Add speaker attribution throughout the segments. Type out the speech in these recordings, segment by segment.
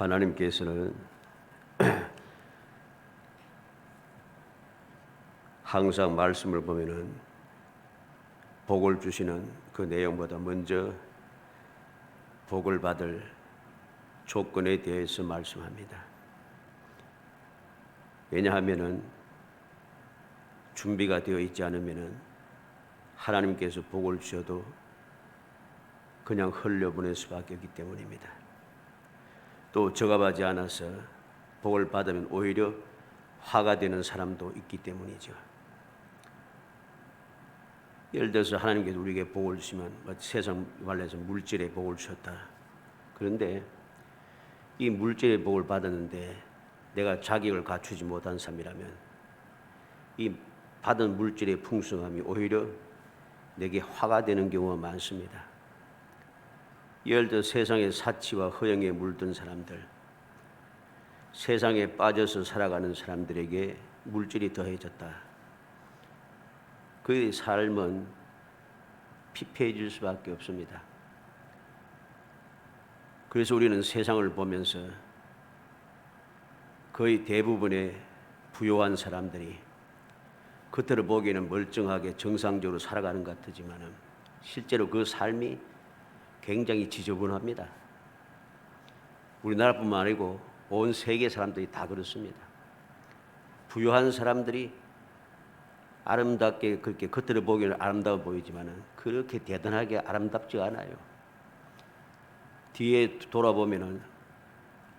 Speaker 1: 하나님께서는 항상 말씀을 보면은 복을 주시는 그 내용보다 먼저 복을 받을 조건에 대해서 말씀합니다. 왜냐하면은 준비가 되어 있지 않으면은 하나님께서 복을 주셔도 그냥 흘려보낼 수밖에 없기 때문입니다. 또 적합하지 않아서 복을 받으면 오히려 화가 되는 사람도 있기 때문이죠. 예를 들어서 하나님께서 우리에게 복을 주시면 세상 말해서 물질의 복을 주셨다. 그런데 이 물질의 복을 받았는데 내가 자격을 갖추지 못한 사람이라면 이 받은 물질의 풍성함이 오히려 내게 화가 되는 경우가 많습니다. 예를 들어 세상의 사치와 허영에 물든 사람들, 세상에 빠져서 살아가는 사람들에게 물질이 더해졌다. 그의 삶은 피폐해질 수밖에 없습니다. 그래서 우리는 세상을 보면서 거의 대부분의 부유한 사람들이 겉으로 보기에는 멀쩡하게 정상적으로 살아가는 것 같지만은 실제로 그 삶이 굉장히 지저분합니다. 우리나라뿐만 아니고 온 세계 사람들이 다 그렇습니다. 부유한 사람들이 아름답게 그렇게 겉으로 보기에는 아름다워 보이지만은 그렇게 대단하게 아름답지 않아요. 뒤에 돌아보면은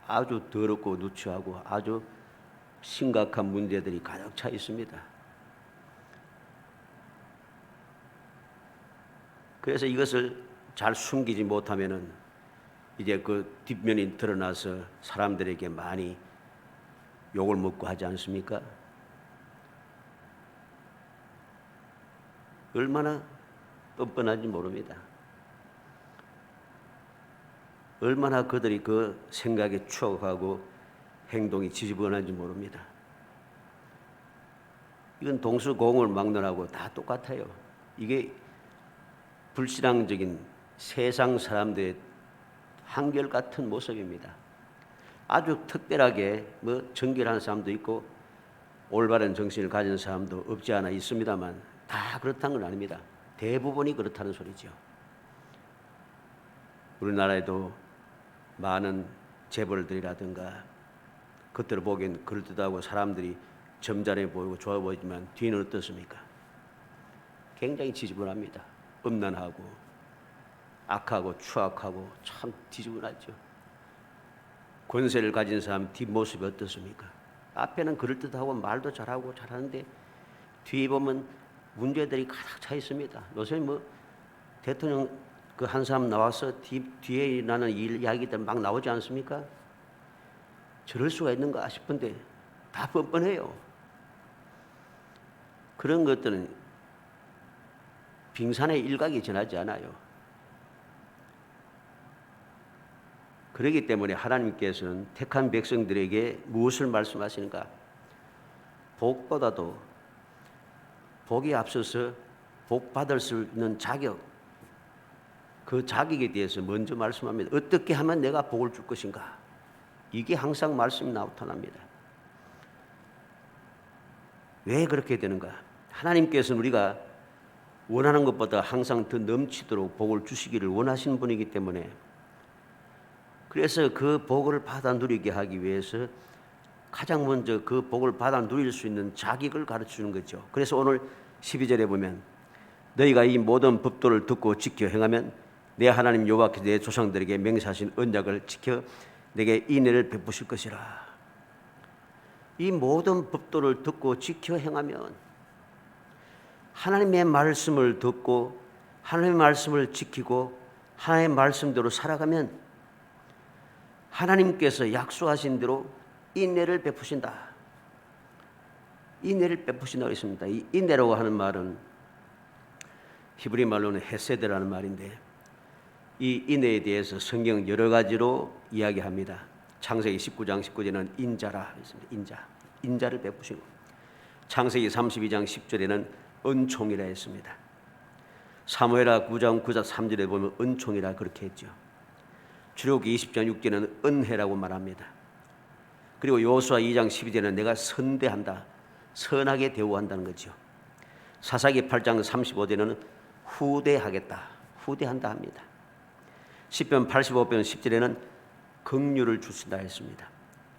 Speaker 1: 아주 더럽고 누추하고 아주 심각한 문제들이 가득 차 있습니다. 그래서 이것을 잘 숨기지 못하면은 이제 그 뒷면이 드러나서 사람들에게 많이 욕을 먹고 하지 않습니까? 얼마나 뻔뻔한지 모릅니다. 얼마나 그들이 그 생각에 추억하고 행동이 지저분한지 모릅니다. 이건 동서고금을 막론하고 다 똑같아요. 이게 불신앙적인 세상 사람들의 한결같은 모습입니다. 아주 특별하게 정결한 사람도 있고 올바른 정신을 가진 사람도 없지 않아 있습니다만 다 그렇다는 건 아닙니다. 대부분이 그렇다는 소리죠. 우리나라에도 많은 재벌들이라든가 겉으로 보기엔 그럴듯하고 사람들이 점잖해 보이고 좋아 보이지만 뒤는 어떻습니까? 굉장히 지저분합니다. 음란하고 악하고 추악하고 참 지저분하죠. 권세를 가진 사람 뒷모습이 어떻습니까? 앞에는 그럴듯하고 말도 잘하고 잘하는데 뒤에 보면 문제들이 가득 차 있습니다. 요새 대통령 그 한 사람 나와서 뒤에 나는 이야기들 막 나오지 않습니까? 저럴 수가 있는가 싶은데 다 뻔뻔해요. 그런 것들은 빙산의 일각이 지나지 않아요. 그렇기 때문에 하나님께서는 택한 백성들에게 무엇을 말씀하시는가? 복보다도 복이 앞서서 복 받을 수 있는 자격, 그 자격에 대해서 먼저 말씀합니다. 어떻게 하면 내가 복을 줄 것인가? 이게 항상 말씀이 나타납니다. 왜 그렇게 되는가? 하나님께서는 우리가 원하는 것보다 항상 더 넘치도록 복을 주시기를 원하시는 분이기 때문에 그래서 그 복을 받아 누리게 하기 위해서 가장 먼저 그 복을 받아 누릴 수 있는 자격을 가르치는 거죠. 그래서 오늘 12절에 보면 너희가 이 모든 법도를 듣고 지켜 행하면 내 하나님 여호와께서 내 조상들에게 맹세하신 언약을 지켜 내게 인애를 베푸실 것이라. 이 모든 법도를 듣고 지켜 행하면 하나님의 말씀을 듣고 하나님의 말씀을 지키고 하나님의 말씀대로 살아가면 하나님께서 약속하신 대로 인애를 베푸신다. 인애를 베푸신다고 했습니다. 이 인애라고 하는 말은 히브리 말로는 헤세드라는 말인데 이 인애에 대해서 성경 여러 가지로 이야기합니다. 창세기 19장 19절에는 인자라 했습니다. 인자를 베푸시고 창세기 32장 10절에는 은총이라 했습니다. 사무엘하 9장 9절 3절에 보면 은총이라 그렇게 했죠. 출애굽기 20장 6절에는 은혜라고 말합니다. 그리고 여호수아 2장 12절에는 내가 선대한다, 선하게 대우한다는 거죠. 사사기 8장 35절에는 후대하겠다, 후대한다 합니다. 시편 85편 10절에는 긍휼을 주신다 했습니다.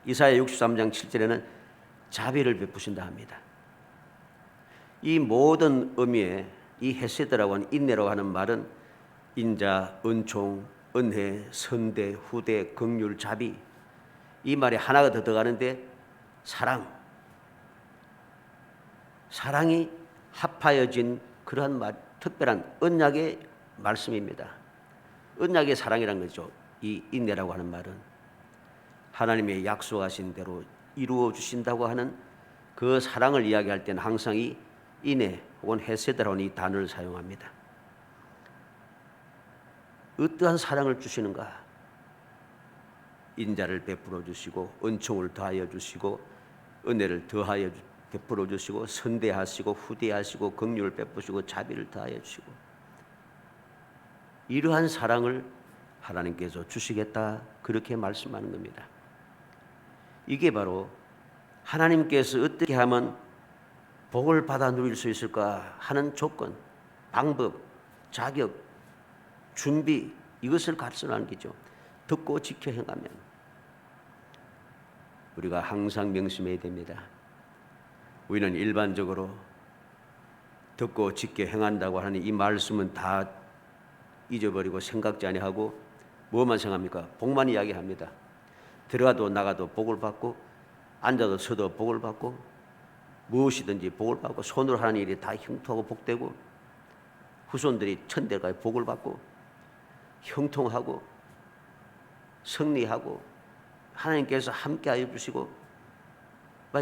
Speaker 1: 이사야 63장 7절에는 자비를 베푸신다 합니다. 이 모든 의미에 이 헤세드라고 하는 인내라고 하는 말은 인자, 은총, 은혜, 선대, 후대, 긍휼, 자비, 이 말에 하나가 더 들어가는데 사랑이 합하여진 그러한 말, 특별한 언약의 말씀입니다. 언약의 사랑이란 거죠. 이 인내라고 하는 말은 하나님의 약속하신 대로 이루어 주신다고 하는 그 사랑을 이야기할 때는 항상 이 인내 혹은 헤세드라는 이 단어를 사용합니다. 어떠한 사랑을 주시는가? 인자를 베풀어 주시고 은총을 더하여 주시고 은혜를 더하여 베풀어 주시고 선대하시고 후대하시고 긍휼을 베푸시고 자비를 더하여 주시고, 이러한 사랑을 하나님께서 주시겠다, 그렇게 말씀하는 겁니다. 이게 바로 하나님께서 어떻게 하면 복을 받아 누릴 수 있을까 하는 조건, 방법, 자격, 준비, 이것을 가르쳐라는 거죠. 듣고 지켜 행하면. 우리가 항상 명심해야 됩니다. 우리는 일반적으로 듣고 지켜 행한다고 하는 이 말씀은 다 잊어버리고 생각지 아니하고 뭐만 생각합니까? 복만 이야기합니다. 들어가도 나가도 복을 받고 앉아도 서도 복을 받고 무엇이든지 복을 받고 손으로 하는 일이 다 형통하고 복되고 후손들이 천대까지 복을 받고 형통하고 승리하고 하나님께서 함께하여 주시고,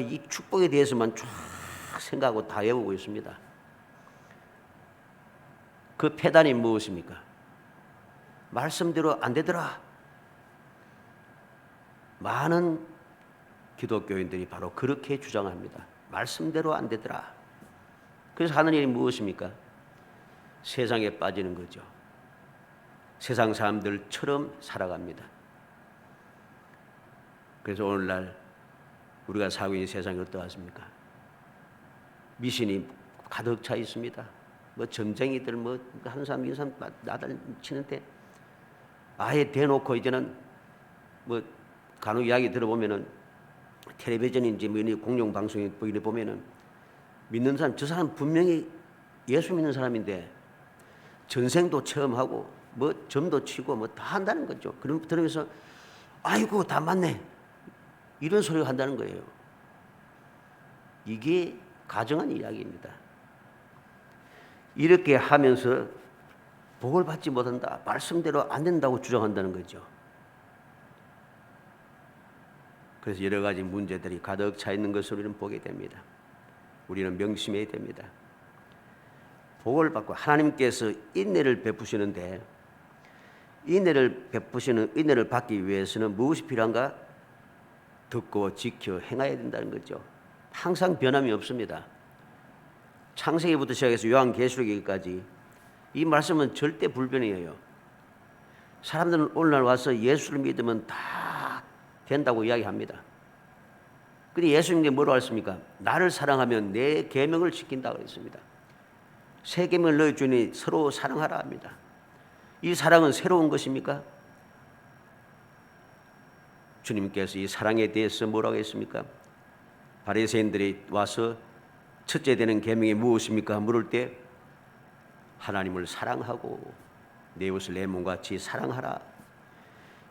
Speaker 1: 이 축복에 대해서만 쫙 생각하고 다 외우고 있습니다. 그 폐단이 무엇입니까? 말씀대로 안 되더라. 많은 기독교인들이 바로 그렇게 주장합니다. 말씀대로 안 되더라. 그래서 하는 일이 무엇입니까? 세상에 빠지는 거죠. 세상 사람들처럼 살아갑니다. 그래서 오늘날 우리가 살고 있는 세상이 어떠하십니까? 미신이 가득 차 있습니다. 점쟁이들 한 사람 이 사람 나달 치는데 아예 대놓고 이제는 간혹 이야기 들어보면은 텔레비전인지 공영 방송에 보면은 믿는 사람, 저 사람 분명히 예수 믿는 사람인데 전생도 체험하고 점도 치고 다 한다는 거죠. 그럼 들으면서 아이고 다 맞네, 이런 소리를 한다는 거예요. 이게 가정한 이야기입니다. 이렇게 하면서 복을 받지 못한다, 말씀대로 안 된다고 주장한다는 거죠. 그래서 여러 가지 문제들이 가득 차 있는 것을 우리는 보게 됩니다. 우리는 명심해야 됩니다. 복을 받고 하나님께서 인내를 베푸시는데, 인내를 받기 위해서는 무엇이 필요한가? 듣고 지켜 행해야 된다는 거죠. 항상 변함이 없습니다. 창세기부터 시작해서 요한계시록까지 이 말씀은 절대 불변이에요. 사람들은 오늘날 와서 예수를 믿으면 다 된다고 이야기합니다. 근데 예수님께 뭐라고 했습니까? 나를 사랑하면 내 계명을 지킨다고 했습니다. 새 계명을 너희 주니 서로 사랑하라 합니다. 이 사랑은 새로운 것입니까? 주님께서 이 사랑에 대해서 뭐라고 했습니까? 바리새인들이 와서 첫째 되는 계명이 무엇입니까? 물을 때 하나님을 사랑하고 내 이웃을 내 몸같이 사랑하라.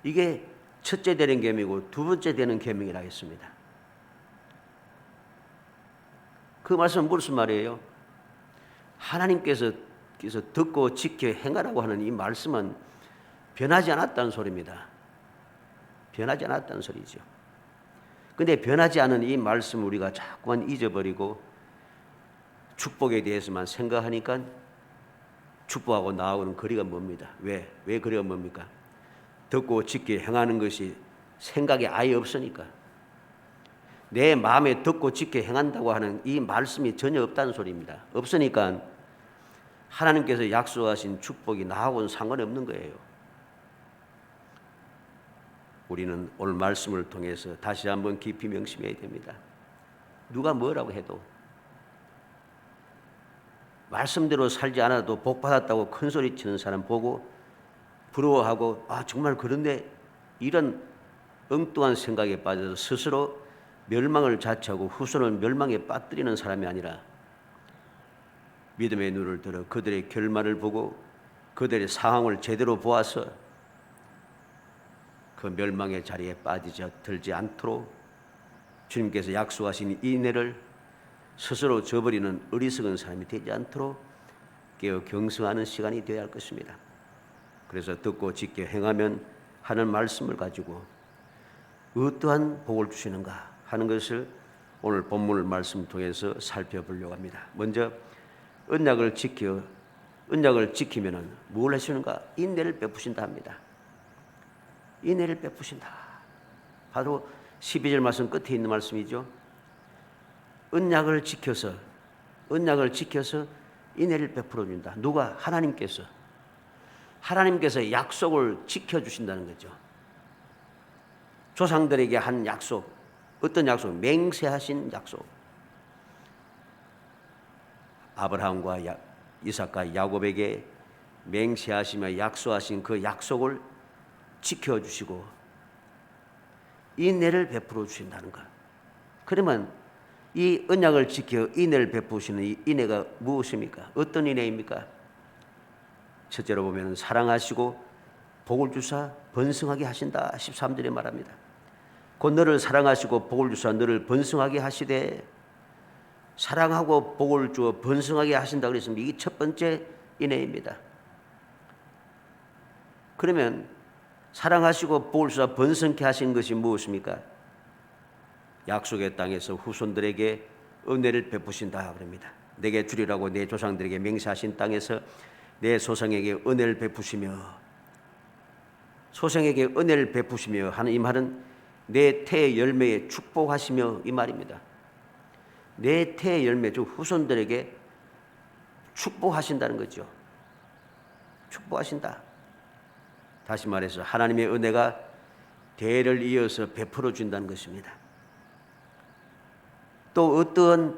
Speaker 1: 이게 첫째 되는 계명이고 두 번째 되는 계명이라 했습니다. 그 말씀은 무슨 말이에요? 하나님께서 듣고 지켜 행하라고 하는 이 말씀은 변하지 않았다는 소리입니다. 변하지 않았다는 소리죠. 근데 변하지 않은 이 말씀을 우리가 자꾸만 잊어버리고 축복에 대해서만 생각하니까 축복하고 나하고는 거리가 멉니다. 왜 거리가 멉니까? 듣고 지켜 행하는 것이 생각이 아예 없으니까. 내 마음에 듣고 지켜 행한다고 하는 이 말씀이 전혀 없다는 소리입니다. 없으니까 하나님께서 약속하신 축복이 나하고는 상관이 없는 거예요. 우리는 오늘 말씀을 통해서 다시 한번 깊이 명심해야 됩니다. 누가 뭐라고 해도 말씀대로 살지 않아도 복 받았다고 큰소리 치는 사람 보고 부러워하고 정말 그런데 이런 엉뚱한 생각에 빠져서 스스로 멸망을 자처하고 후손을 멸망에 빠뜨리는 사람이 아니라 믿음의 눈을 들어 그들의 결말을 보고 그들의 상황을 제대로 보아서 그 멸망의 자리에 들지 않도록 주님께서 약속하신 이 은혜를 스스로 저버리는 어리석은 사람이 되지 않도록 깨어 경성하는 시간이 되어야 할 것입니다. 그래서 듣고 지켜 행하면 하는 말씀을 가지고 어떠한 복을 주시는가 하는 것을 오늘 본문 말씀 통해서 살펴보려고 합니다. 먼저 언약을 지키면은 뭘 하시는가? 인내를 베푸신다 합니다. 인내를 베푸신다. 바로 12절 말씀 끝에 있는 말씀이죠. 언약을 지켜서 인내를 베풀어 준다. 누가? 하나님께서 약속을 지켜주신다는 거죠. 조상들에게 한 약속, 어떤 약속? 맹세하신 약속. 아브라함과 이삭과 야곱에게 맹세하시며 약속하신 그 약속을 지켜주시고 인내를 베풀어 주신다는 것. 그러면 이 언약을 지켜 인내를 베푸시는 이 인내가 무엇입니까? 어떤 인내입니까? 첫째로 보면 사랑하시고 복을 주사 번성하게 하신다. 13절에 말합니다. 곧 너를 사랑하시고 복을 주사 너를 번성하게 하시되, 사랑하고 복을 주어 번성하게 하신다 그랬습니다. 이게 첫 번째 인내입니다. 그러면 사랑하시고 복을 주사 번성케 하신 것이 무엇입니까? 약속의 땅에서 후손들에게 은혜를 베푸신다 그럽니다. 내게 주리라고 내 조상들에게 맹세하신 땅에서 내 소생에게 은혜를 베푸시며, 소생에게 은혜를 베푸시며 하는 이 말은 내 태의 열매에 축복하시며 이 말입니다. 내 태의 열매, 즉 후손들에게 축복하신다는 거죠. 축복하신다. 다시 말해서 하나님의 은혜가 대를 이어서 베풀어 준다는 것입니다. 또 어떤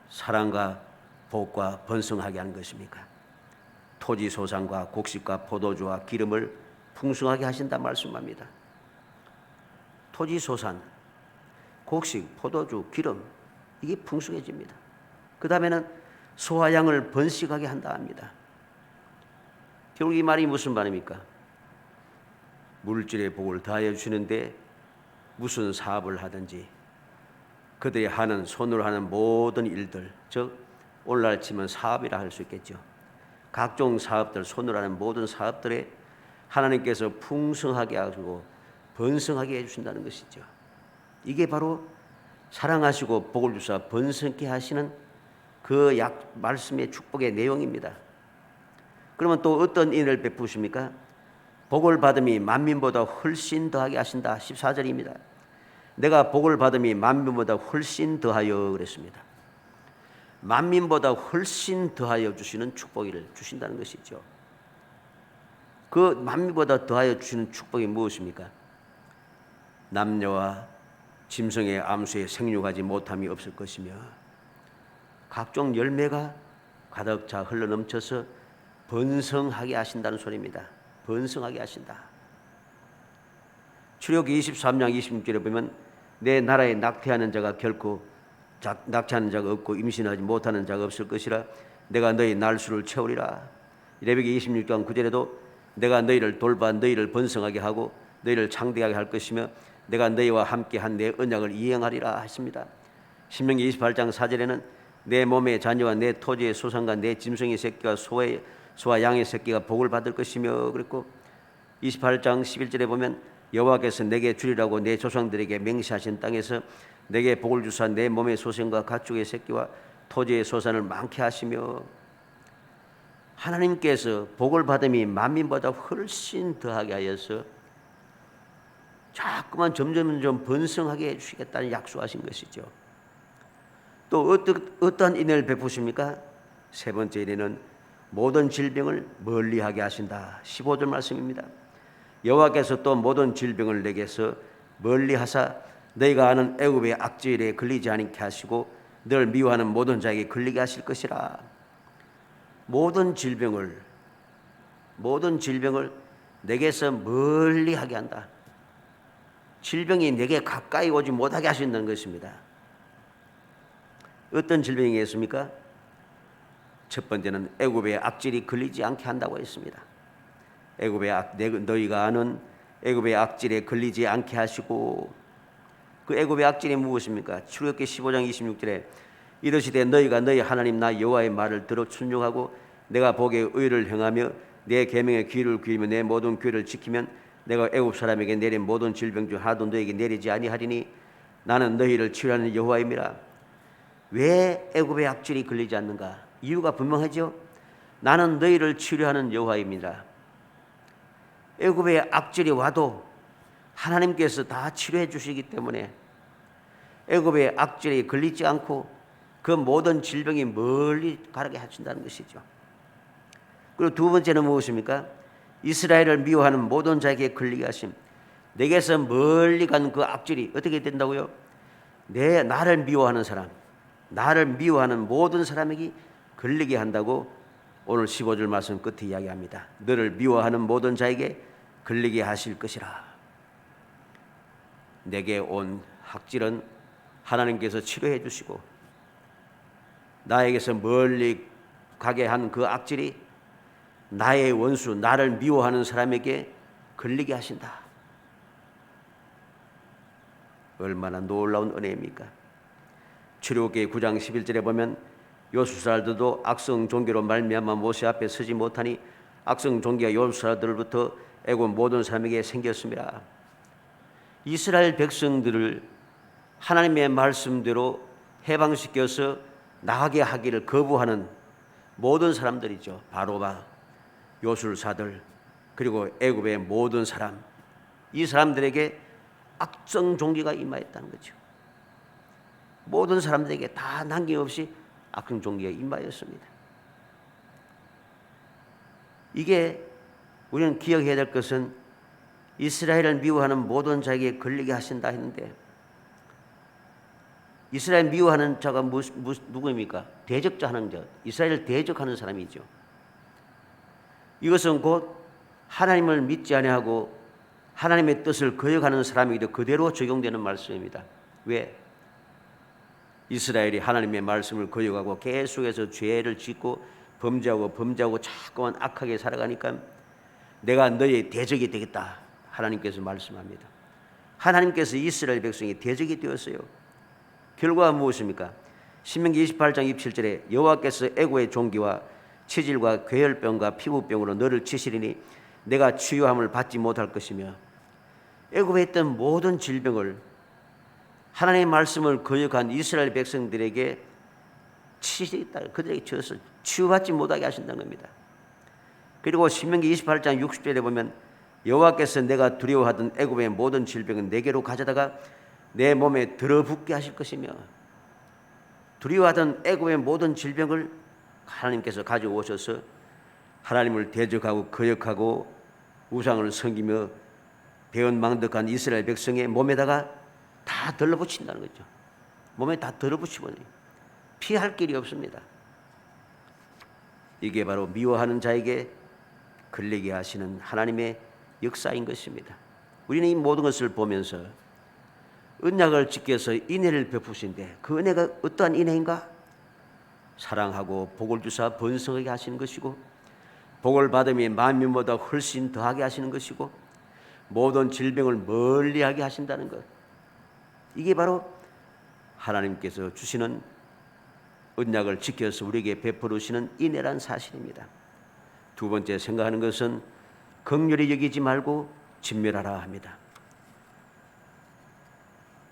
Speaker 1: 사랑과 복과 번성하게 하는 것입니까? 토지 소산과 곡식과 포도주와 기름을 풍성하게 하신다 말씀합니다. 토지 소산, 곡식, 포도주, 기름, 이게 풍성해집니다. 그 다음에는 소와 양을 번식하게 한다 합니다. 결국 이 말이 무슨 말입니까? 물질의 복을 다하여 주시는데 무슨 사업을 하든지 그들이 하는 손으로 하는 모든 일들, 즉 오늘날 치면 사업이라 할 수 있겠죠. 각종 사업들, 손으로 하는 모든 사업들에 하나님께서 풍성하게 하시고 번성하게 해주신다는 것이죠. 이게 바로 사랑하시고 복을 주사 번성케 하시는 그 말씀의 축복의 내용입니다. 그러면 또 어떤 인을 베푸십니까? 복을 받음이 만민보다 훨씬 더하게 하신다. 14절입니다. 내가 복을 받음이 만민보다 훨씬 더하여 그랬습니다. 만민보다 훨씬 더하여 주시는 축복을 주신다는 것이죠. 그 만민보다 더하여 주시는 축복이 무엇입니까? 남녀와 짐승의 암수에 생육하지 못함이 없을 것이며 각종 열매가 가득 차 흘러넘쳐서 번성하게 하신다는 소리입니다. 번성하게 하신다. 출애굽기 23장 26절에 보면 내 나라에 낙태하는 자가 결코 낙태하는 자가 없고 임신하지 못하는 자가 없을 것이라 내가 너희 날수를 채우리라. 레위기 26장 9절에도 내가 너희를 돌봐 너희를 번성하게 하고 너희를 창대하게 할 것이며 내가 너희와 함께 한 내 언약을 이행하리라 했습니다. 신명기 28장 4절에는 내 몸의 자녀와 내 토지의 소산과 내 짐승의 새끼와 소와 양의 새끼가 복을 받을 것이며 그랬고 28장 11절에 보면 여호와께서 내게 주리라고 내 조상들에게 맹세하신 땅에서 내게 복을 주사 내 몸의 소생과 가축의 새끼와 토지의 소산을 많게 하시며 하나님께서 복을 받음이 만민보다 훨씬 더하게 하여서 자꾸만 점점 번성하게 해주시겠다는 약속하신 것이죠. 또 어떠한 인내를 베푸십니까? 세 번째 인내는 모든 질병을 멀리하게 하신다. 15절 말씀입니다. 여호와께서 또 모든 질병을 내게서 멀리하사 너희가 아는 애굽의 악질에 걸리지 않게 하시고 널 미워하는 모든 자에게 걸리게 하실 것이라. 모든 질병을 내게서 멀리하게 한다. 질병이 내게 가까이 오지 못하게 하신다는 것입니다. 어떤 질병이겠습니까? 첫 번째는 애굽의 악질이 걸리지 않게 한다고 했습니다. 너희가 아는 애굽의 악질에 걸리지 않게 하시고, 그 애굽의 악질이 무엇입니까? 출애굽기 15장 26절에 이르시되 너희가 너희 하나님 나 여호와의 말을 들어 순종하고 내가 보기에 의를 행하며 내 계명에 귀를 기울이며 내 모든 규례를 지키면 내가 애굽 사람에게 내린 모든 질병 중 하나도 너희에게 내리지 아니하리니 나는 너희를 치료하는 여호와임이라. 왜 애굽의 악질이 걸리지 않는가? 이유가 분명하죠. 나는 너희를 치료하는 여호와입니다. 애굽의 악질이 와도 하나님께서 다 치료해 주시기 때문에 애굽의 악질이 걸리지 않고 그 모든 질병이 멀리 가게 하신다는 것이죠. 그리고 두 번째는 무엇입니까? 이스라엘을 미워하는 모든 자에게 걸리게 하심. 내게서 멀리 간 그 악질이 어떻게 된다고요? 나를 미워하는 사람, 나를 미워하는 모든 사람에게 걸리게 한다고 오늘 15절 말씀 끝에 이야기합니다. 너를 미워하는 모든 자에게 걸리게 하실 것이라. 내게 온 악질은 하나님께서 치료해 주시고 나에게서 멀리 가게 한 그 악질이 나의 원수, 나를 미워하는 사람에게 걸리게 하신다. 얼마나 놀라운 은혜입니까? 출애굽기 9장 11절에 보면 요술사들도 악성 종교로 말미암아 모세 앞에 서지 못하니 악성 종교가 요술사들로부터 애굽 모든 사람에게 생겼습니다. 이스라엘 백성들을 하나님의 말씀대로 해방시켜서 나가게 하기를 거부하는 모든 사람들이죠. 바로바, 요술사들, 그리고 애굽의 모든 사람, 이 사람들에게 악성 종교가 임하였다는 거죠. 모든 사람들에게 다 남김없이 악성 종교가 임하였습니다. 이게 우리는 기억해야 될 것은 이스라엘을 미워하는 모든 자에게 걸리게 하신다 했는데, 이스라엘 미워하는 자가 누구입니까? 대적자 하는 자, 이스라엘을 대적하는 사람이죠. 이것은 곧 하나님을 믿지 아니하고 하나님의 뜻을 거역하는 사람에게도 그대로 적용되는 말씀입니다. 왜? 이스라엘이 하나님의 말씀을 거역하고 계속해서 죄를 짓고 범죄하고 자꾸만 악하게 살아가니까 내가 너희의 대적이 되겠다, 하나님께서 말씀합니다. 하나님께서 이스라엘 백성이 대적이 되었어요. 결과가 무엇입니까? 신명기 28장 27절에 여호와께서 애고의 종기와 치질과 괴혈병과 피부병으로 너를 치시리니 내가 치유함을 받지 못할 것이며, 애굽에 있던 모든 질병을 하나님의 말씀을 거역한 이스라엘 백성들에게 치시겠다, 그들에게 치어서 치유받지 못하게 하신다는 겁니다. 그리고 신명기 28장 60절에 보면 여호와께서 내가 두려워하던 애굽의 모든 질병은 내게로 가져다가 내 몸에 들어붙게 하실 것이며, 두려워하던 애굽의 모든 질병을 하나님께서 가져오셔서 하나님을 대적하고 거역하고 우상을 섬기며 배은망덕한 이스라엘 백성의 몸에다가 다 들러붙인다는 거죠. 몸에 다 들어붙이버려요. 피할 길이 없습니다. 이게 바로 미워하는 자에게 걸리게 하시는 하나님의 역사인 것입니다. 우리는 이 모든 것을 보면서 언약을 지켜서 인애를 베푸신데, 그 은혜가 어떠한 인애인가? 사랑하고 복을 주사 번성하게 하시는 것이고, 복을 받으며 만민보다 훨씬 더하게 하시는 것이고, 모든 질병을 멀리하게 하신다는 것, 이게 바로 하나님께서 주시는 언약을 지켜서 우리에게 베풀으시는 인애란 사실입니다. 두 번째 생각하는 것은 긍휼히 여기지 말고 진멸하라 합니다.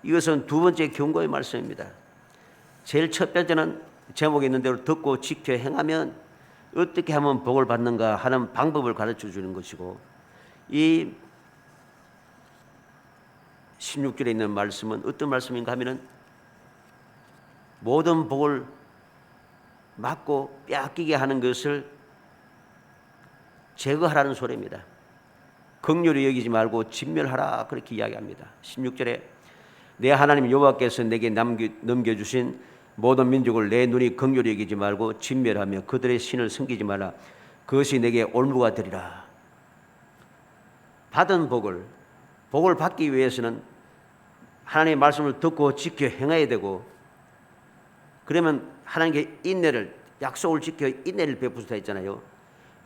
Speaker 1: 이것은 두 번째 경고의 말씀입니다. 제일 첫 번째는 제목에 있는 대로 듣고 지켜 행하면 어떻게 하면 복을 받는가 하는 방법을 가르쳐 주는 것이고, 이 16절에 있는 말씀은 어떤 말씀인가 하면은 모든 복을 막고 빼앗기게 하는 것을 제거하라는 소리입니다. 긍휼히 여기지 말고 진멸하라 그렇게 이야기합니다. 16절에 내 하나님 여호와께서 내게 넘겨주신 모든 민족을 내 눈이 긍휼히 여기지 말고 진멸하며 그들의 신을 섬기지 말라. 그것이 내게 올무가 되리라. 받은 복을 받기 위해서는 하나님의 말씀을 듣고 지켜 행해야 되고, 그러면 하나님께 인내를, 약속을 지켜 인내를 베푸시다 했잖아요.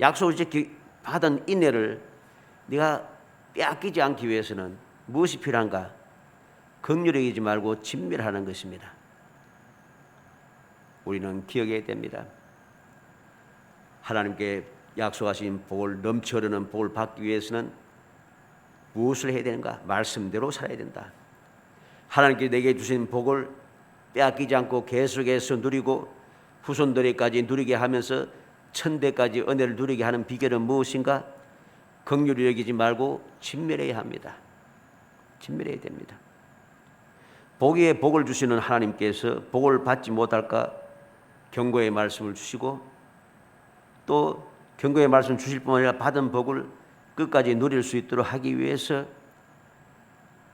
Speaker 1: 약속을 지켜 받은 인내를 네가 빼앗기지 않기 위해서는 무엇이 필요한가? 긍휼히 여기지 말고 진멸하는 것입니다. 우리는 기억해야 됩니다. 하나님께 약속하신 복을, 넘쳐 흐르는 복을 받기 위해서는 무엇을 해야 되는가? 말씀대로 살아야 된다. 하나님께 내게 주신 복을 빼앗기지 않고 계속해서 누리고 후손들에까지 누리게 하면서 천대까지 은혜를 누리게 하는 비결은 무엇인가? 긍휼히 여기지 말고 진멸해야 합니다. 진멸해야 됩니다. 복 위에 복을 주시는 하나님께서 복을 받지 못할까 경고의 말씀을 주시고, 또 경고의 말씀을 주실 뿐만 아니라 받은 복을 끝까지 누릴 수 있도록 하기 위해서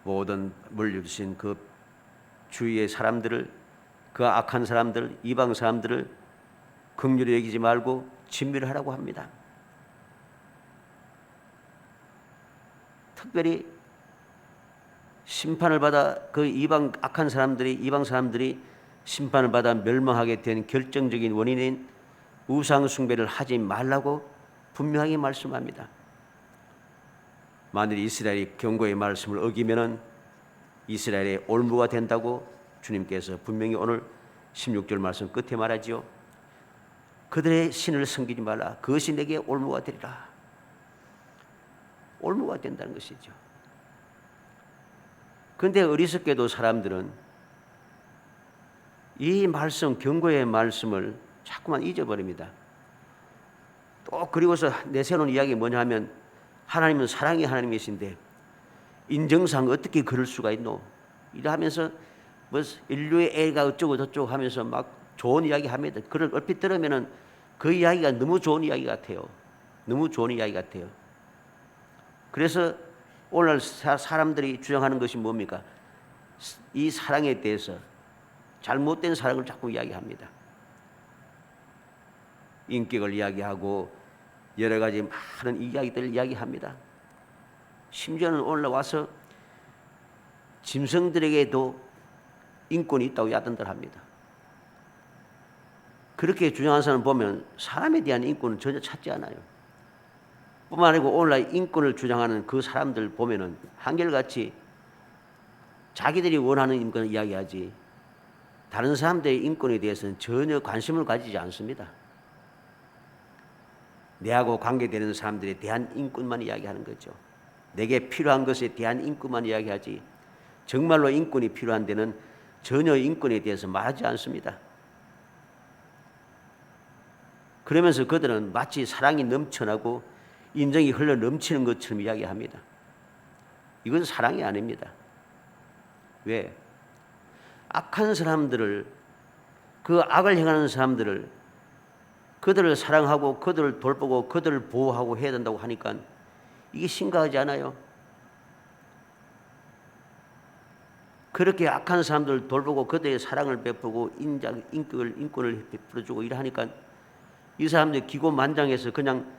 Speaker 1: 모든 물려주신 그 주위의 사람들을, 그 악한 사람들, 이방 사람들을 긍휼히 여기지 말고 진멸하라고 합니다. 특별히 심판을 받아 그 이방 악한 사람들이, 이방 사람들이 심판을 받아 멸망하게 된 결정적인 원인인 우상 숭배를 하지 말라고 분명하게 말씀합니다. 만일 이스라엘이 경고의 말씀을 어기면은 이스라엘의 올무가 된다고 주님께서 분명히 오늘 16절 말씀 끝에 말하지요. 그들의 신을 섬기지 말라. 그것이 내게 올무가 되리라. 올무가 된다는 것이죠. 그런데 어리석게도 사람들은 이 말씀, 경고의 말씀을 자꾸만 잊어버립니다. 또 그리고서 내세우는 이야기 뭐냐 하면 하나님은 사랑의 하나님이신데 인정상 어떻게 그럴 수가 있노? 이러면서 뭐 인류의 애가 어쩌고 저쩌고 하면서 막 좋은 이야기 합니다. 그걸 얼핏 들으면은 그 이야기가 너무 좋은 이야기 같아요. 너무 좋은 이야기 같아요. 그래서 오늘 사람들이 주장하는 것이 뭡니까? 이 사랑에 대해서 잘못된 사랑을 자꾸 이야기합니다. 인격을 이야기하고 여러 가지 많은 이야기들을 이야기합니다. 심지어는 오늘 와서 짐승들에게도 인권이 있다고 야단들 합니다. 그렇게 주장하는 사람 보면 사람에 대한 인권은 전혀 찾지 않아요. 뿐만 아니고 오늘날 인권을 주장하는 그 사람들 보면은 한결같이 자기들이 원하는 인권을 이야기하지 다른 사람들의 인권에 대해서는 전혀 관심을 가지지 않습니다. 내하고 관계되는 사람들에 대한 인권만 이야기하는 거죠. 내게 필요한 것에 대한 인권만 이야기하지 정말로 인권이 필요한 데는 전혀 인권에 대해서 말하지 않습니다. 그러면서 그들은 마치 사랑이 넘쳐나고 인정이 흘러 넘치는 것처럼 이야기합니다. 이건 사랑이 아닙니다. 왜? 악한 사람들을, 그 악을 행하는 사람들을, 그들을 사랑하고 그들을 돌보고 그들을 보호하고 해야 된다고 하니까 이게 심각하지 않아요? 그렇게 악한 사람들을 돌보고 그들의 사랑을 베푸고 인권을 베풀어주고 이러하니까 이 사람들이 기고만장해서 그냥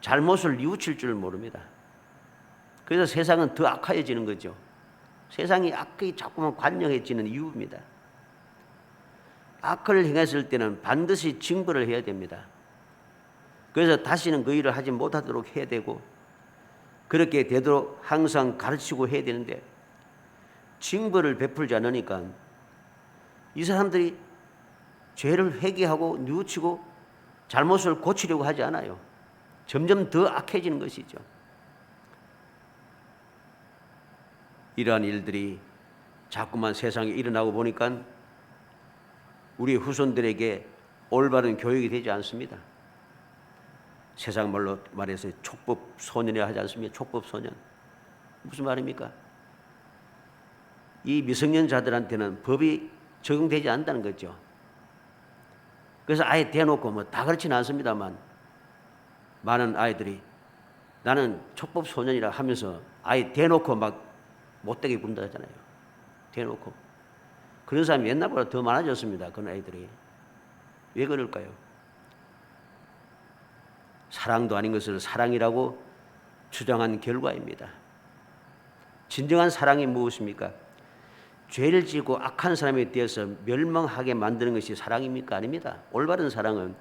Speaker 1: 잘못을 뉘우칠 줄 모릅니다. 그래서 세상은 더 악화해지는 거죠. 세상이 악하게 자꾸만 관영해지는 이유입니다. 악을 행했을 때는 반드시 징벌을 해야 됩니다. 그래서 다시는 그 일을 하지 못하도록 해야 되고 그렇게 되도록 항상 가르치고 해야 되는데 징벌을 베풀지 않으니까 이 사람들이 죄를 회개하고 뉘우치고 잘못을 고치려고 하지 않아요. 점점 더 악해지는 것이죠. 이러한 일들이 자꾸만 세상에 일어나고 보니까 우리 후손들에게 올바른 교육이 되지 않습니다. 세상 말로 말해서 촉법 소년이라 하지 않습니까? 촉법 소년. 무슨 말입니까? 이 미성년자들한테는 법이 적용되지 않는다는 거죠. 그래서 아예 대놓고 뭐 다 그렇지는 않습니다만 많은 아이들이 나는 촉법 소년이라 하면서 아예 대놓고 막 못되게 군다 하잖아요. 대놓고. 그런 사람이 옛날보다 더 많아졌습니다. 그런 아이들이. 왜 그럴까요? 사랑도 아닌 것을 사랑이라고 주장한 결과입니다. 진정한 사랑이 무엇입니까? 죄를 지고 악한 사람에 대해서 멸망하게 만드는 것이 사랑입니까? 아닙니다. 올바른 사랑은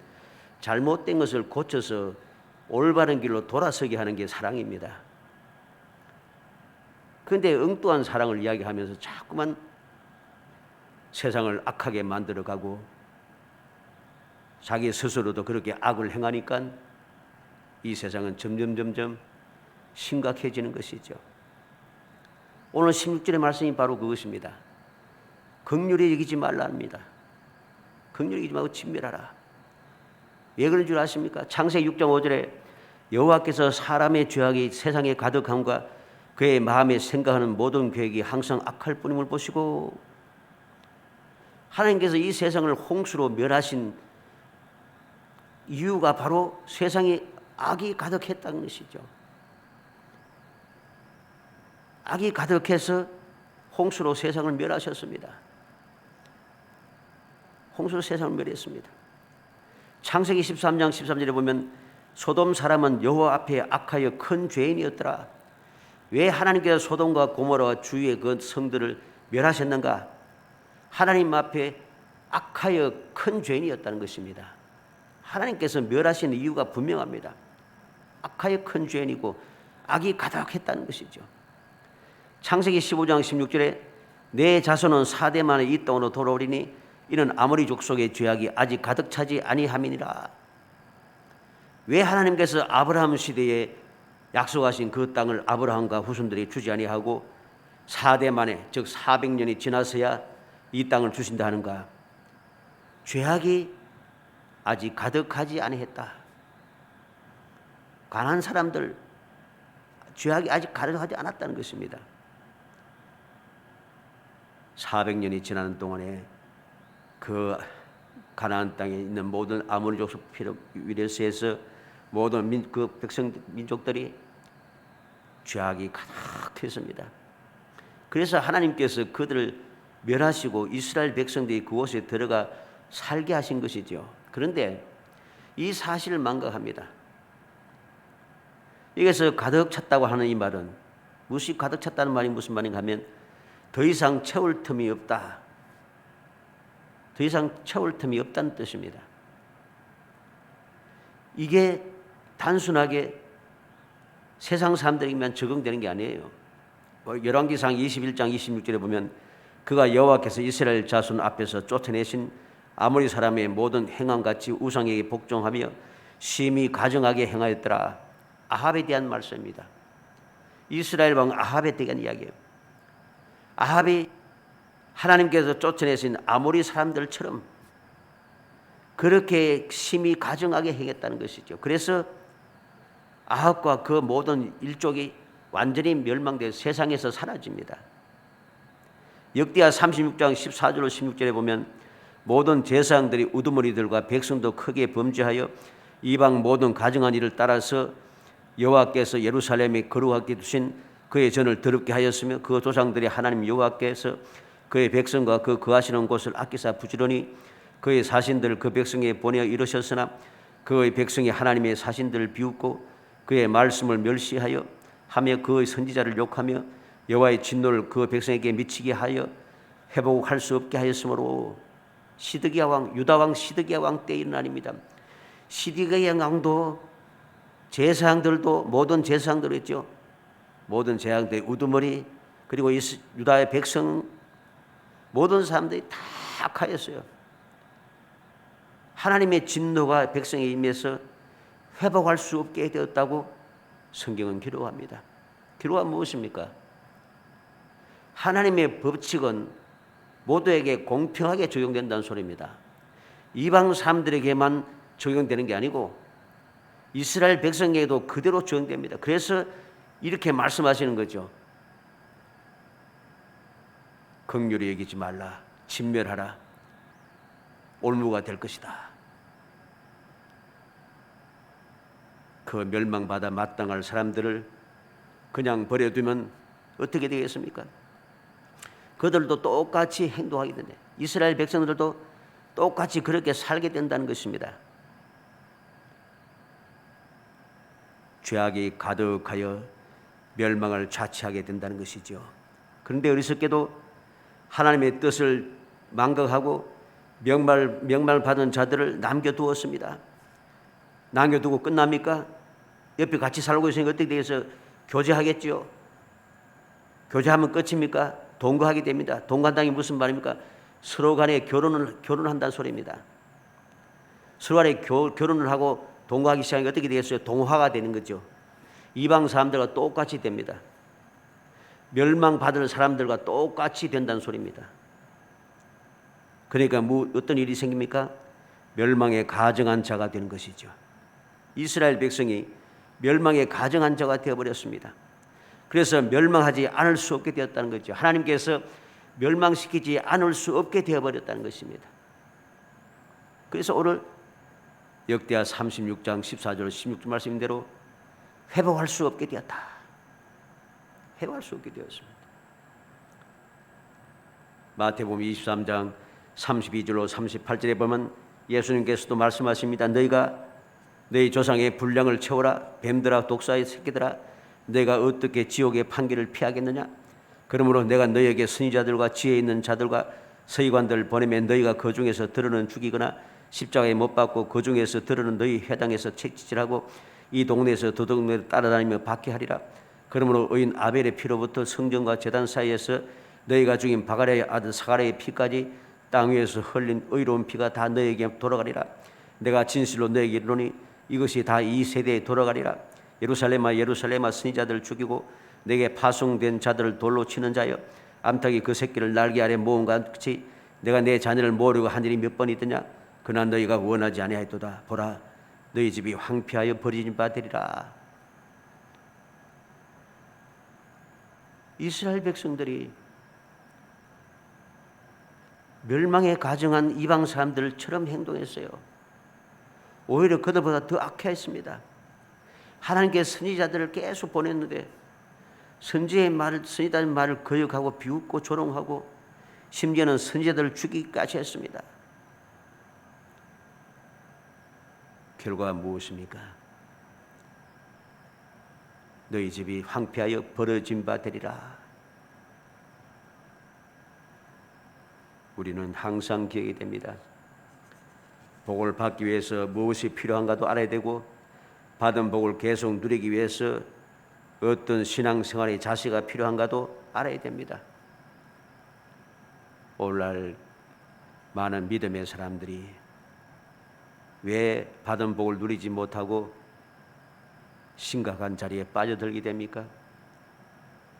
Speaker 1: 잘못된 것을 고쳐서 올바른 길로 돌아서게 하는 게 사랑입니다. 그런데 엉뚱한 사랑을 이야기하면서 자꾸만 세상을 악하게 만들어가고 자기 스스로도 그렇게 악을 행하니까 이 세상은 점점 심각해지는 것이죠. 오늘 16절의 말씀이 바로 그것입니다. 긍휼히 여기지 말라 합니다. 긍휼히 여기지 말고 진멸하라. 왜 그런 줄 아십니까? 창세기 6장 5절에 여호와께서 사람의 죄악이 세상에 가득함과 그의 마음에 생각하는 모든 계획이 항상 악할 뿐임을 보시고, 하나님께서 이 세상을 홍수로 멸하신 이유가 바로 세상에 악이 가득했다는 것이죠. 악이 가득해서 홍수로 세상을 멸하셨습니다. 홍수로 세상을 멸했습니다. 창세기 13장 13절에 보면 소돔 사람은 여호와 앞에 악하여 큰 죄인이었더라. 왜 하나님께서 소돔과 고모라와 주위의 그 성들을 멸하셨는가? 하나님 앞에 악하여 큰 죄인이었다는 것입니다. 하나님께서 멸하신 이유가 분명합니다. 악하여 큰 죄인이고 악이 가득했다는 것이죠. 창세기 15장 16절에 내 자손은 4대 만에 이 땅으로 돌아오리니 이는 아모리 족속의 죄악이 아직 가득 차지 아니함이니라. 왜 하나님께서 아브라함 시대에 약속하신 그 땅을 아브라함과 후손들이 주지 아니하고 4대 만에, 즉 400년이 지나서야 이 땅을 주신다 하는가? 죄악이 아직 가득하지 아니했다. 가난한 사람들 죄악이 아직 가득하지 않았다는 것입니다. 400년이 지나는 동안에 그 가나안 땅에 있는 모든 아모리 족속 위레스에서 모든 그 백성 민족들이 죄악이 가득했습니다. 그래서 하나님께서 그들을 멸하시고 이스라엘 백성들이 그곳에 들어가 살게 하신 것이죠. 그런데 이 사실을 망각합니다. 여기서 가득 찼다고 하는 이 말은, 무엇이 가득 찼다는 말이 무슨 말인가 하면 더 이상 채울 틈이 없다. 더 이상 채울 틈이 없다는 뜻입니다. 이게 단순하게 세상 사람들에게만 적용되는 게 아니에요. 열왕기상 21장 26절에 보면 그가 여호와께서 이스라엘 자손 앞에서 쫓아내신 아모리 사람의 모든 행함같이 우상에게 복종하며 심히 가증하게 행하였더라. 아합에 대한 말씀입니다. 이스라엘 왕 아합에 대한 이야기예요. 아합이 하나님께서 쫓아내신 아모리 사람들처럼 그렇게 심히 가증하게 행했다는 것이죠. 그래서 아합과 그 모든 일족이 완전히 멸망되어 세상에서 사라집니다. 역대하 36장 14절로 16절에 보면 모든 제사장들이 우두머리들과 백성도 크게 범죄하여 이방 모든 가증한 일을 따라서 여호와께서 예루살렘에 거룩하게 두신 그의 전을 더럽게 하였으며 그 조상들이 하나님 여호와께서 그의 백성과 그 거하시는 곳을 아끼사 부지런히 그의 사신들을 그 백성에 보내어 이르셨으나 그의 백성이 하나님의 사신들을 비웃고 그의 말씀을 멸시하여 하며 그의 선지자를 욕하며 여호와의 진노를 그 백성에게 미치게 하여 회복할 수 없게 하였으므로 시드기야 왕, 유다 왕 시드기야 왕 때 일어나입니다. 시드기야 왕도 제사장들도 모든 제사장들 있죠. 모든 제사장들의 우두머리 그리고 유다의 백성 모든 사람들이 다 악하였어요. 하나님의 진노가 백성에 임해서 회복할 수 없게 되었다고 성경은 기록합니다. 기록은 무엇입니까? 하나님의 법칙은 모두에게 공평하게 적용된다는 소리입니다. 이방 사람들에게만 적용되는 게 아니고 이스라엘 백성에게도 그대로 적용됩니다. 그래서 이렇게 말씀하시는 거죠. 긍휼히 여기지 말라. 진멸하라. 올무가 될 것이다. 그 멸망받아 마땅할 사람들을 그냥 버려두면 어떻게 되겠습니까? 그들도 똑같이 행동하게 되네. 이스라엘 백성들도 똑같이 그렇게 살게 된다는 것입니다. 죄악이 가득하여 멸망을 자취하게 된다는 것이죠. 그런데 어리석게도 하나님의 뜻을 망각하고 명말 받은 자들을 남겨두었습니다. 남겨두고 끝납니까? 옆에 같이 살고 있으니까 어떻게 되겠어요? 교제하겠지요. 교제하면 끝입니까? 동거하게 됩니다. 동거한다는 게 무슨 말입니까? 서로 간에 결혼한다는 소리입니다. 서로 간에 결혼을 하고 동거하기 시작하니까 어떻게 되겠어요? 동화가 되는 거죠. 이방 사람들과 똑같이 됩니다. 멸망받을 사람들과 똑같이 된다는 소리입니다. 그러니까 어떤 일이 생깁니까? 멸망에 가증한 자가 되는 것이죠. 이스라엘 백성이 멸망에 가증한 자가 되어버렸습니다. 그래서 멸망하지 않을 수 없게 되었다는 거죠. 하나님께서 멸망시키지 않을 수 없게 되어버렸다는 것입니다. 그래서 오늘 역대하 36장 14절 16절 말씀대로 회복할 수 없게 되었다. 회복할 수 없게 되었습니다. 마태복음 23장 32절로 38절에 보면 예수님께서도 말씀하십니다. 너희가 너희 조상의 분량을 채워라. 뱀들아 독사의 새끼들아 내가 어떻게 지옥의 판결을 피하겠느냐. 그러므로 내가 너희에게 선지자들과 지혜 있는 자들과 서기관들을 보내매 너희가 그 중에서 들으는 죽이거나 십자가에 못 박고 그 중에서 들으는 너희 회당에서 책짓질하고 이 동네에서 그 동네를 따라다니며 박해하리라. 그러므로 의인 아벨의 피로부터 성전과 제단 사이에서 너희가 죽인 바가랴의 아들 사가랴의 피까지 땅 위에서 흘린 의로운 피가 다 너희에게 돌아가리라. 내가 진실로 너희에게 이르노니 이것이 다 이 세대에 돌아가리라. 예루살렘아 예루살렘아 선지자들을 죽이고 내게 파송된 자들을 돌로 치는 자여 암탉이 그 새끼를 날개 아래 모은 것 같이 내가 내 자녀를 모으려고 한 일이 몇 번이더냐. 그러나 너희가 원하지 아니하였도다. 보라 너희 집이 황폐하여 버려진 바 되리라. 이스라엘 백성들이 멸망에 가증한 이방 사람들처럼 행동했어요. 오히려 그들보다 더 악해했습니다. 하나님께서 선지자들을 계속 보냈는데 선지자의 말을 거역하고 비웃고 조롱하고 심지어는 선지자들을 죽이기까지 했습니다. 결과가 무엇입니까? 너희 집이 황폐하여 버려진 바 되리라. 우리는 항상 기억이 됩니다. 복을 받기 위해서 무엇이 필요한가도 알아야 되고 받은 복을 계속 누리기 위해서 어떤 신앙생활의 자세가 필요한가도 알아야 됩니다. 오늘날 많은 믿음의 사람들이 왜 받은 복을 누리지 못하고 심각한 자리에 빠져들게 됩니까?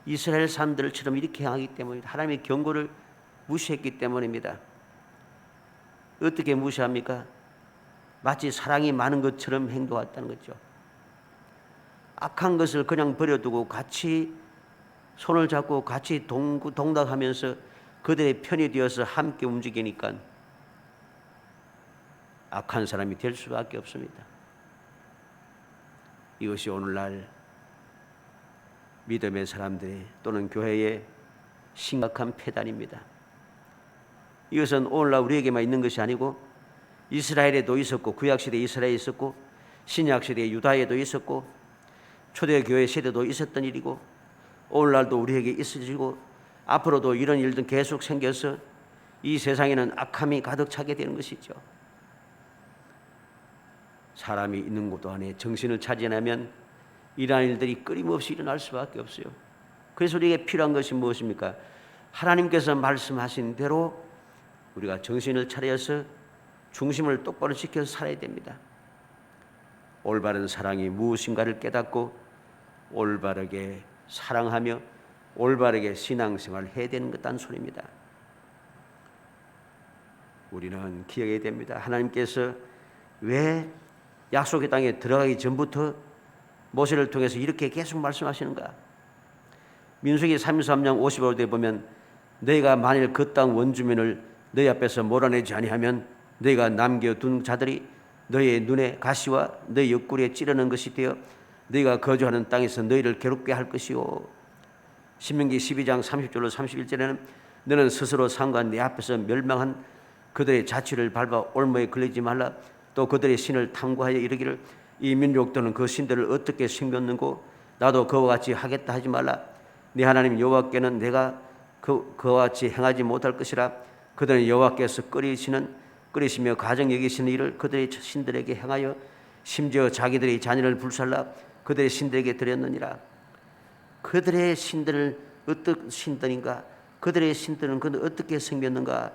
Speaker 1: 이스라엘 사람들처럼 이렇게 하기 때문입니다. 하나님의 경고를 무시했기 때문입니다. 어떻게 무시합니까? 마치 사랑이 많은 것처럼 행동했다는 거죠. 악한 것을 그냥 버려두고 같이 손을 잡고 같이 동락하면서 그들의 편이 되어서 함께 움직이니까 악한 사람이 될 수밖에 없습니다. 이것이 오늘날 믿음의 사람들의 또는 교회의 심각한 폐단입니다. 이것은 오늘날 우리에게만 있는 것이 아니고 이스라엘에도 있었고 구약시대에 이스라엘에 있었고 신약시대에 유다에도 있었고 초대교회 시대도 있었던 일이고 오늘날도 우리에게 있어지고 앞으로도 이런 일들 계속 생겨서 이 세상에는 악함이 가득 차게 되는 것이죠. 사람이 있는 곳 안에 정신을 차지하면 이러한 일들이 끊임없이 일어날 수밖에 없어요. 그래서 우리에게 필요한 것이 무엇입니까? 하나님께서 말씀하신 대로 우리가 정신을 차려서 중심을 똑바로 지켜서 살아야 됩니다. 올바른 사랑이 무엇인가를 깨닫고 올바르게 사랑하며 올바르게 신앙생활을 해야 되는 것단 소리입니다. 우리는 기억해야 됩니다. 하나님께서 왜 약속의 땅에 들어가기 전부터 모세를 통해서 이렇게 계속 말씀하시는가? 민수기 33장 55절에 보면 너희가 만일 그 땅 원주민을 너희 앞에서 몰아내지 아니하면 너희가 남겨둔 자들이 너희의 눈에 가시와 너희 옆구리에 찌르는 것이 되어 너희가 거주하는 땅에서 너희를 괴롭게 할 것이요. 신명기 12장 30절로 31절에는 너는 스스로 상과 내 앞에서 멸망한 그들의 자취를 밟아 올무에 걸리지 말라. 또 그들의 신을 탐구하여 이르기를 이 민족들은 그 신들을 어떻게 섬겼는고 나도 그와 같이 하겠다 하지 말라. 네 하나님 여호와께는 내가 그와 같이 행하지 못할 것이라. 그들은 여호와께서 끓이시며 가정 여기시는 일을 그들의 신들에게 행하여 심지어 자기들의 자녀를 불살라 그들의 신들에게 드렸느니라. 그들의 신들을 어떤 신들인가? 그들의 신들은 그들 어떻게 섬겼는가?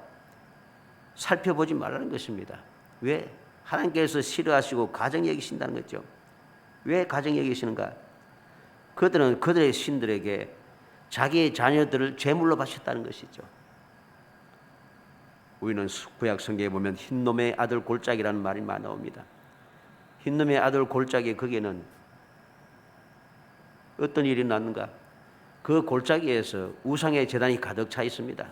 Speaker 1: 살펴보지 말라는 것입니다. 왜? 하나님께서 싫어하시고 가정 여기신다는 거죠. 왜 가정 여기시는가? 그들은 그들의 신들에게 자기의 자녀들을 제물로 바쳤다는 것이죠. 우리는 구약 성경에 보면 흰놈의 아들 골짜기라는 말이 많이 나옵니다. 흰놈의 아들 골짜기 거기에는 어떤 일이 났는가? 그 골짜기에서 우상의 제단이 가득 차 있습니다.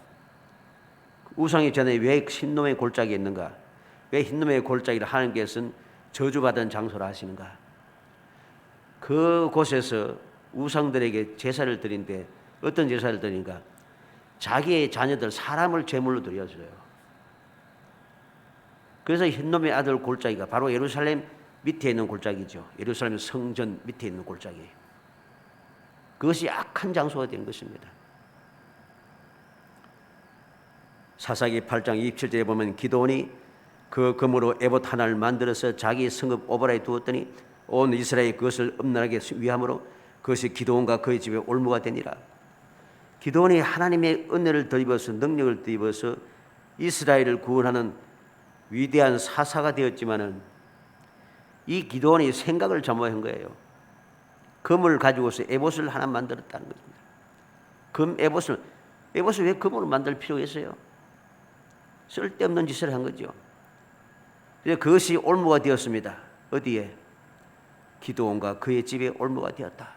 Speaker 1: 우상의 제단이 왜 흰놈의 골짜기에 있는가? 왜 흰놈의 골짜기를 하나님께서는 저주받은 장소라 하시는가? 그 곳에서 우상들에게 제사를 드린데 어떤 제사를 드리는가? 자기의 자녀들 사람을 제물로 드려줘요. 그래서 흰놈의 아들 골짜기가 바로 예루살렘 밑에 있는 골짜기죠. 예루살렘 성전 밑에 있는 골짜기예요. 그것이 악한 장소가 된 것입니다. 사사기 8장 27절에 보면 기드온이 그 금으로 에봇 하나를 만들어서 자기 성읍 오보라에 두었더니 온 이스라엘이 그것을 음란하게 위함으로 그것이 기드온과 그의 집에 올무가 되니라. 기드온이 하나님의 은혜를 덧입어서 능력을 덧입어서 이스라엘을 구원하는 위대한 사사가 되었지만은 이 기드온이 생각을 잘못한 거예요. 금을 가지고서 에봇을 하나 만들었다는 겁니다. 에봇을 왜 금으로 만들 필요가 있어요? 쓸데없는 짓을 한 거죠. 그래서 그것이 올무가 되었습니다. 어디에? 기드온과 그의 집에 올무가 되었다.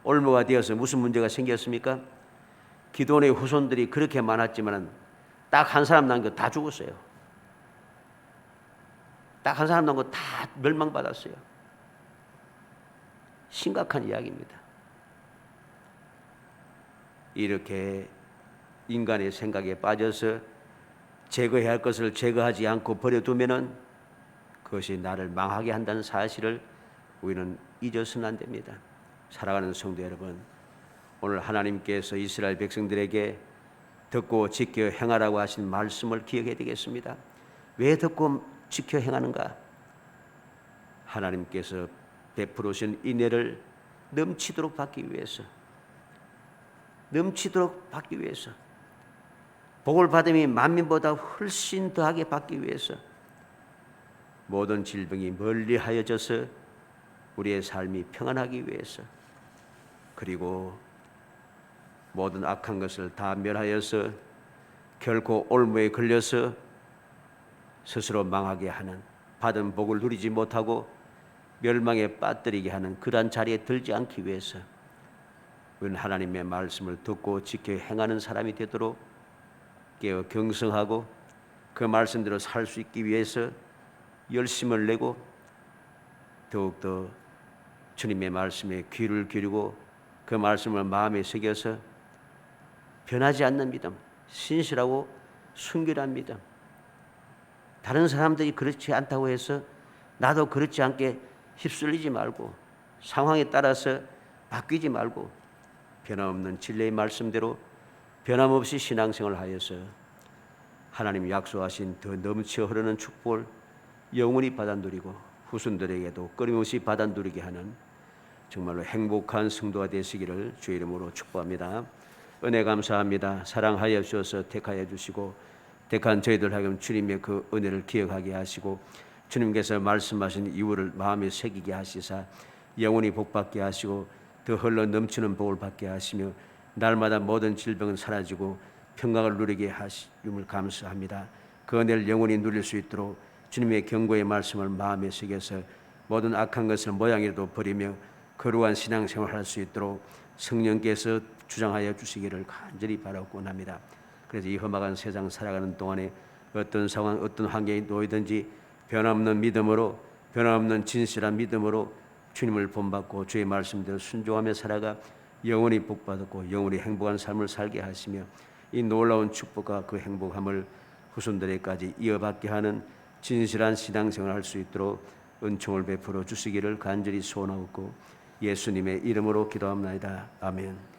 Speaker 1: 올무가 되어서 무슨 문제가 생겼습니까? 기드온의 후손들이 그렇게 많았지만 딱 한 사람 남겨 다 죽었어요. 딱 한 사람 남고 다 멸망받았어요. 심각한 이야기입니다. 이렇게 인간의 생각에 빠져서 제거해야 할 것을 제거하지 않고 버려두면은 그것이 나를 망하게 한다는 사실을 우리는 잊어서는 안 됩니다. 사랑하는 성도 여러분, 오늘 하나님께서 이스라엘 백성들에게 듣고 지켜 행하라고 하신 말씀을 기억해야 되겠습니다. 왜 듣고 지켜 행하는가? 하나님께서 베풀으신 인애를 넘치도록 받기 위해서, 복을 받음이 만민보다 훨씬 더하게 받기 위해서, 모든 질병이 멀리하여져서 우리의 삶이 평안하기 위해서, 그리고 모든 악한 것을 다 멸하여서 결코 올무에 걸려서 스스로 망하게 하는, 받은 복을 누리지 못하고 멸망에 빠뜨리게 하는 그러한 자리에 들지 않기 위해서 우리는 하나님의 말씀을 듣고 지켜 행하는 사람이 되도록 깨어 경성하고 그 말씀대로 살 수 있기 위해서 열심을 내고 더욱더 주님의 말씀에 귀를 기울이고 그 말씀을 마음에 새겨서 변하지 않는 믿음, 신실하고 순결한 믿음, 다른 사람들이 그렇지 않다고 해서 나도 그렇지 않게 휩쓸리지 말고 상황에 따라서 바뀌지 말고 변함없는 진리의 말씀대로 변함없이 신앙생활을 하여서 하나님이 약속하신 더 넘쳐 흐르는 축복을 영원히 받아 누리고 후손들에게도 끊임없이 받아 누리게 하는 정말로 행복한 성도가 되시기를 주의 이름으로 축복합니다. 은혜 감사합니다. 사랑하여 주셔서 택하여 주시고 택한 저희들 하여금 주님의 그 은혜를 기억하게 하시고 주님께서 말씀하신 이유를 마음에 새기게 하시사 영원히 복받게 하시고 더 흘러 넘치는 복을 받게 하시며 날마다 모든 질병은 사라지고 평강을 누리게 하심을 감사합니다. 그 은혜를 영원히 누릴 수 있도록 주님의 경고의 말씀을 마음에 새겨서 모든 악한 것을 모양이라도 버리며 거룩한 신앙생활을 할 수 있도록 성령께서 주장하여 주시기를 간절히 바라고 원합니다. 그래서 이 험악한 세상 살아가는 동안에 어떤 상황, 어떤 환경에 놓이든지 변함없는 믿음으로, 변함없는 진실한 믿음으로 주님을 본받고 주의 말씀대로 순종하며 살아가 영원히 복받았고 영원히 행복한 삶을 살게 하시며 이 놀라운 축복과 그 행복함을 후손들에게까지 이어받게 하는 진실한 신앙생활을 할 수 있도록 은총을 베풀어 주시기를 간절히 소원하고 예수님의 이름으로 기도합나이다. 아멘.